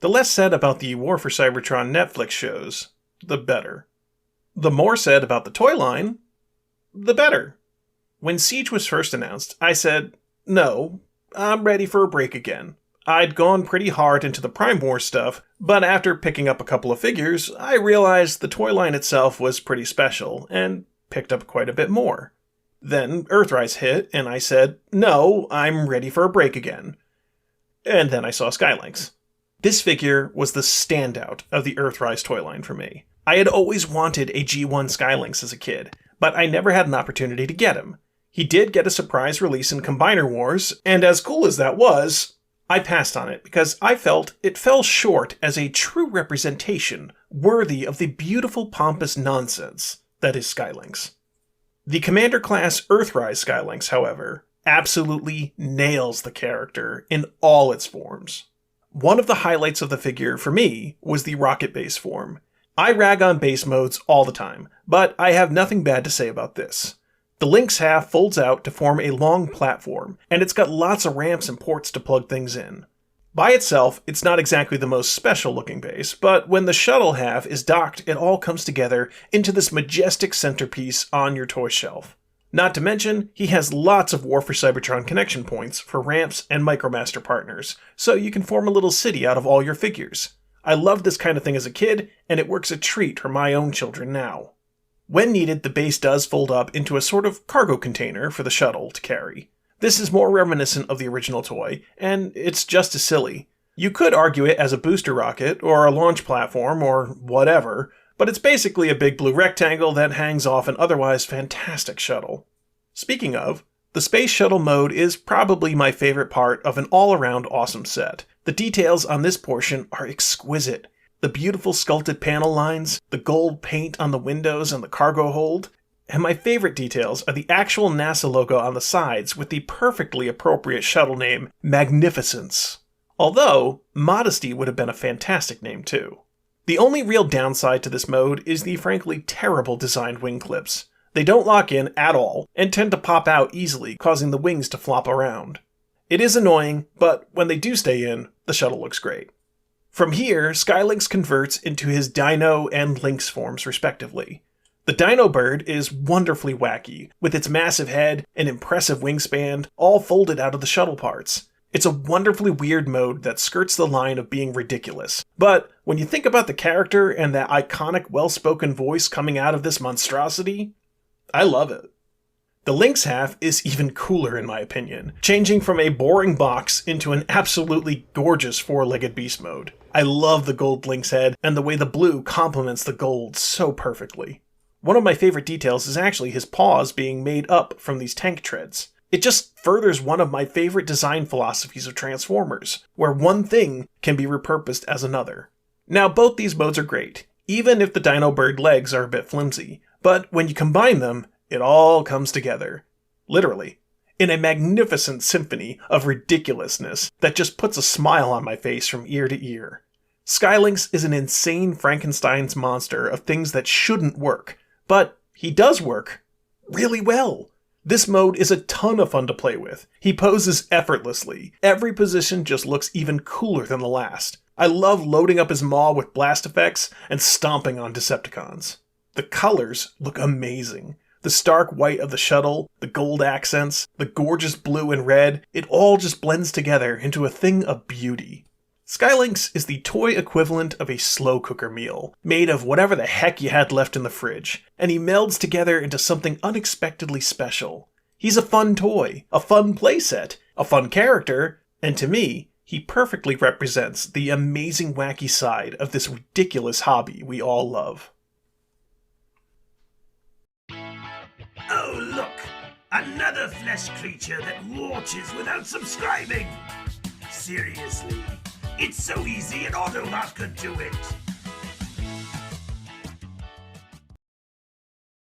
The less said about the War for Cybertron Netflix shows, the better. The more said about the toy line, the better. When Siege was first announced, I said, no, I'm ready for a break again. I'd gone pretty hard into the Prime Wars stuff, but after picking up a couple of figures, I realized the toy line itself was pretty special, and picked up quite a bit more. Then Earthrise hit, and I said, no, I'm ready for a break again. And then I saw Sky Lynx. This figure was the standout of the Earthrise toy line for me. I had always wanted a G1 Sky Lynx as a kid, but I never had an opportunity to get him. He did get a surprise release in Combiner Wars, and as cool as that was, I passed on it because I felt it fell short as a true representation worthy of the beautiful pompous nonsense that is Sky Lynx. The Commander-class Earthrise Sky Lynx, however, absolutely nails the character in all its forms. One of the highlights of the figure, for me, was the rocket base form. I rag on base modes all the time, but I have nothing bad to say about this. The Lynx half folds out to form a long platform, and it's got lots of ramps and ports to plug things in. By itself, it's not exactly the most special looking base, but when the shuttle half is docked, it all comes together into this majestic centerpiece on your toy shelf. Not to mention, he has lots of War for Cybertron connection points for ramps and Micromaster partners, so you can form a little city out of all your figures. I loved this kind of thing as a kid, and it works a treat for my own children now. When needed, the base does fold up into a sort of cargo container for the shuttle to carry. This is more reminiscent of the original toy, and it's just as silly. You could argue it as a booster rocket, or a launch platform, or whatever, but it's basically a big blue rectangle that hangs off an otherwise fantastic shuttle. Speaking of, the Space Shuttle mode is probably my favorite part of an all-around awesome set. The details on this portion are exquisite. The beautiful sculpted panel lines, the gold paint on the windows and the cargo hold, and my favorite details are the actual NASA logo on the sides with the perfectly appropriate shuttle name, Magnificence. Although, Modesty would have been a fantastic name too. The only real downside to this mode is the frankly terrible designed wing clips. They don't lock in at all, and tend to pop out easily, causing the wings to flop around. It is annoying, but when they do stay in, the shuttle looks great. From here, Sky Lynx converts into his Dino and Lynx forms respectively. The Dino Bird is wonderfully wacky, with its massive head and impressive wingspan all folded out of the shuttle parts. It's a wonderfully weird mode that skirts the line of being ridiculous. But when you think about the character and that iconic well-spoken voice coming out of this monstrosity, I love it. The Lynx half is even cooler in my opinion, changing from a boring box into an absolutely gorgeous four-legged beast mode. I love the gold Lynx head and the way the blue complements the gold so perfectly. One of my favorite details is actually his paws being made up from these tank treads. It just furthers one of my favorite design philosophies of Transformers, where one thing can be repurposed as another. Now both these modes are great, even if the Dino Bird legs are a bit flimsy, but when you combine them, it all comes together. Literally. In a magnificent symphony of ridiculousness that just puts a smile on my face from ear to ear. Sky Lynx is an insane Frankenstein's monster of things that shouldn't work, but he does work really well. This mode is a ton of fun to play with. He poses effortlessly. Every position just looks even cooler than the last. I love loading up his maw with blast effects and stomping on Decepticons. The colors look amazing. The stark white of the shuttle, the gold accents, the gorgeous blue and red, it all just blends together into a thing of beauty. Sky Lynx is the toy equivalent of a slow cooker meal, made of whatever the heck you had left in the fridge, and he melds together into something unexpectedly special. He's a fun toy, a fun playset, a fun character, and to me, he perfectly represents the amazing wacky side of this ridiculous hobby we all love. Oh look! Another flesh creature that watches without subscribing! Seriously, it's so easy an Autobot could do it!